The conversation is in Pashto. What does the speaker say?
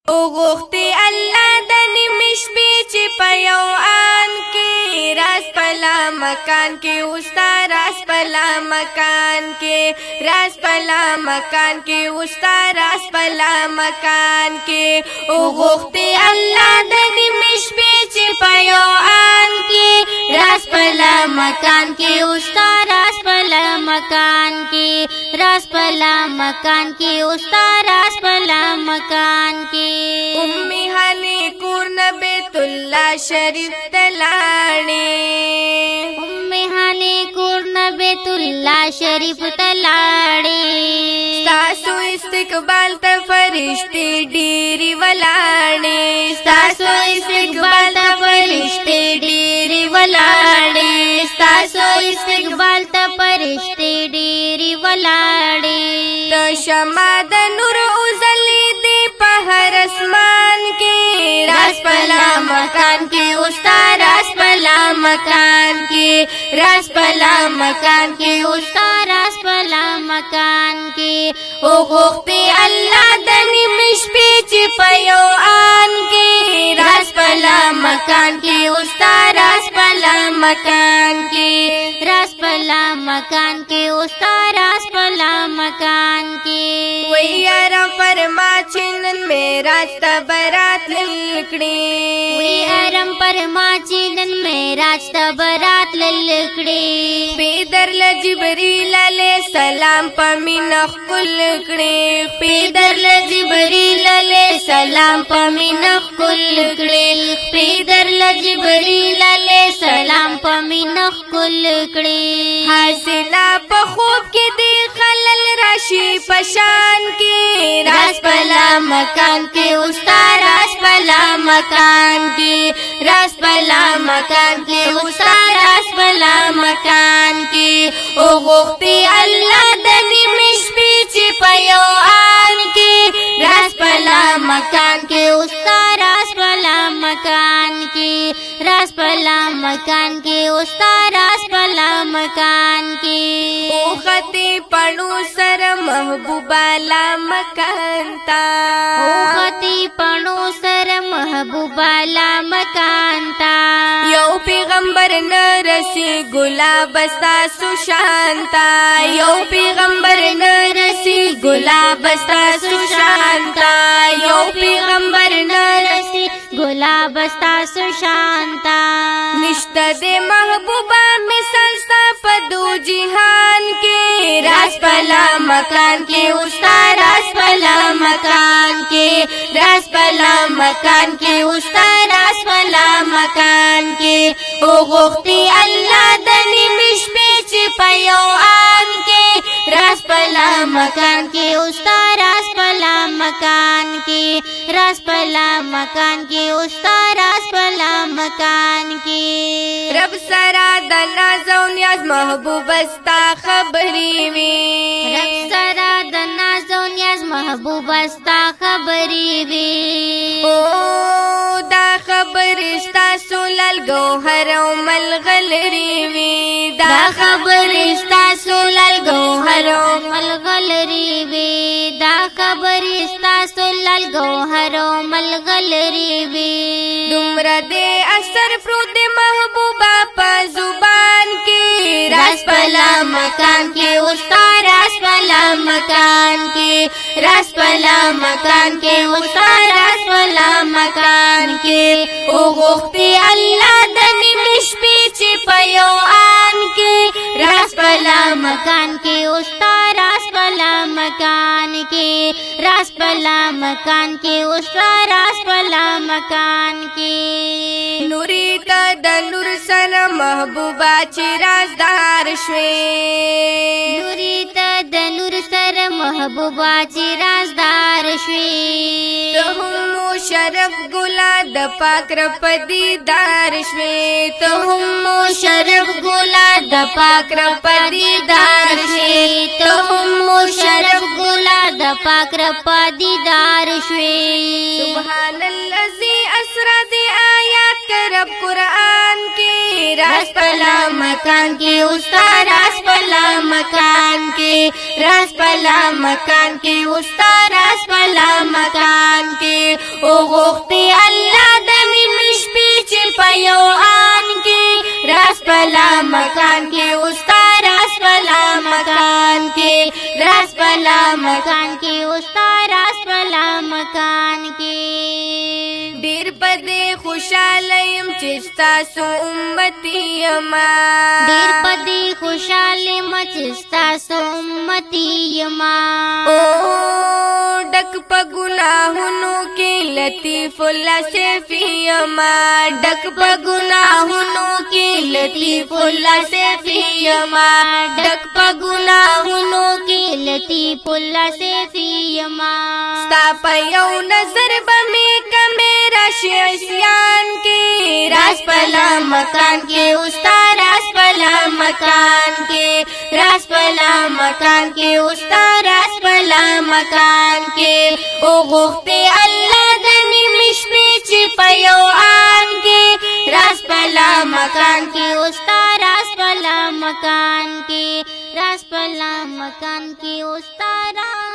غوختي الله د نیمش بیچ په یو آن کې راز پلا مکان کې اوستا راز پلا مکان کې راز پلا مکان کې اوستا راز پلا مکان کې غوختي الله د نیمش بیچ په یو آن کې راز پلا مکان کې اوستا راز پلا مکان کې راز پلا مکان کې اوستا راز پلا مکان کې امي هاني کورن بیت الله شریف تلاړي امي هاني کورن بیت الله شریف تلاړي تاسو استقبال ته فرشتي ډيري ولاړي تاسو استقبال ته فرشتي ډيري ولاړي تاسو استقبال ته فرشتي ډيري ولاړي د شمع د نور اوزلي دی په هر اسمان کې راز پلا مکان کې اوستا راز پلا مکان کې راز پلا مکان کې اوستا راز پلا مکان کې غوختي الله د نیمش بیچ په یو آن کې راز پلا مکان کې اوستا راز پلا مکان کې راز پلا مکان کې اوستا راز پلا مکان کې وی یار فرما چنن معراج ته برات لکړي وی ارم فرما چنن معراج ته برات لکړي پیدر ل جبريل عليه السلام پمن خپل کړي پیدر ل جبريل عليه السلام پمن خپل کړي پیدر ل جبريل عليه السلام پمن خپل کړي حاصله په خوب کې دی خلل راشي پشان کې راز پلا مکان کې اوستا راز پلا مکان کې راز پلا مکان کې اوستا راز پلا مکان کې غوختي الله د نیمش بیچ په یو آن کې راز پلا مکان کې اوستا راز پلا مکان کې راز پلا مکان کې اوستا راز پلا مکان کې او خطي پړو سر محبوبا لا مکان تا او خطي پړو سر محبوبا لا مکان تا یو پیغمبر نرسي ګلاب ستا سشانتا یو پیغمبر نرسي ګلاب ستا سشانتا یو پیغمبر نرسي ګلاب ستا سشانتا نشته د محبوبا مثال ستا په دو جهان کې راز پلا مکان کې اوستا راز پلا مکان کې راز پلا مکان کې اوستا راز پلا مکان کې غوختي الله د نیمش بیچ په یو آن کې راز پلا مکان کې اوستا راز پلا مکان کې راز پلا مکان کې اوستا راز پلا مکان کې رب سرا د ناز او نیاز محبوب استا خبري وي رب سرا د ناز او نیاز محبوب استا خبري وي او دا خبر استا سولل گوهر او ملغلري وي دا خبر استا سولل گوهر او ملغلري وي دا خبر استا سولل گوهر او ملغلري وي دومره دې اثر پروت محبوبا په زبان کې راز پلا مکان کې اوستا راز پلا مکان کې راز پلا مکان کې اوستا راز پلا مکان کې غوختي الله د نیمش بیچ په یو آن کې راز پلا مکان کې اوستا راز پلا مکان کې راز پلا مکان کې اوستا راز پلا مکان کې نوري ته د نور سره محبوبا چې رازدار شوي نوري ته د نور سره محبوبا چې رازدار شوي ته هم شرف ګلا د پاک رب دیدار شوي ته هم شرف ګلا د پاک رب دیدار شوي ته هم شرف ګلا د پاک رب دیدار شوي سبحان الذي اسرا دی آیات کرب قرآن کی راز پلا مکان کی اوستا راز پلا مکان کی راز پلا مکان کی اوستا راز پلا مکان کی او غوختی اللہ د نیمې شپې چې په یو آن کې راز پلا مکان کې اوستا راز پلا مکان کې راز پلا مکان کې اوستا راز پلا مکان کې ډیر پدې خوشاله يم چې ستاسو امتی یما ډیر پدې خوشاله يم چې ستاسو امتی یما او ډک په ګناهونو کې لطیف الله سیفی یما ډک په ګناهونو کې لطیف الله سیفی یما ډک په ګناهونو کې لطیف الله سیفی یما ستا په یو نظر به مې کمې راشي عصیان کې راز پلا مکان کې اوستا راز پلا مکان کې راز پلا مکان کې اوستا راز پلا مکان کې او غوختی الله د نیمې شپې چې په یو آن کې راز پلا مکان کې اوستا راز پلا مکان کې راز پلا مکان کې اوستا راز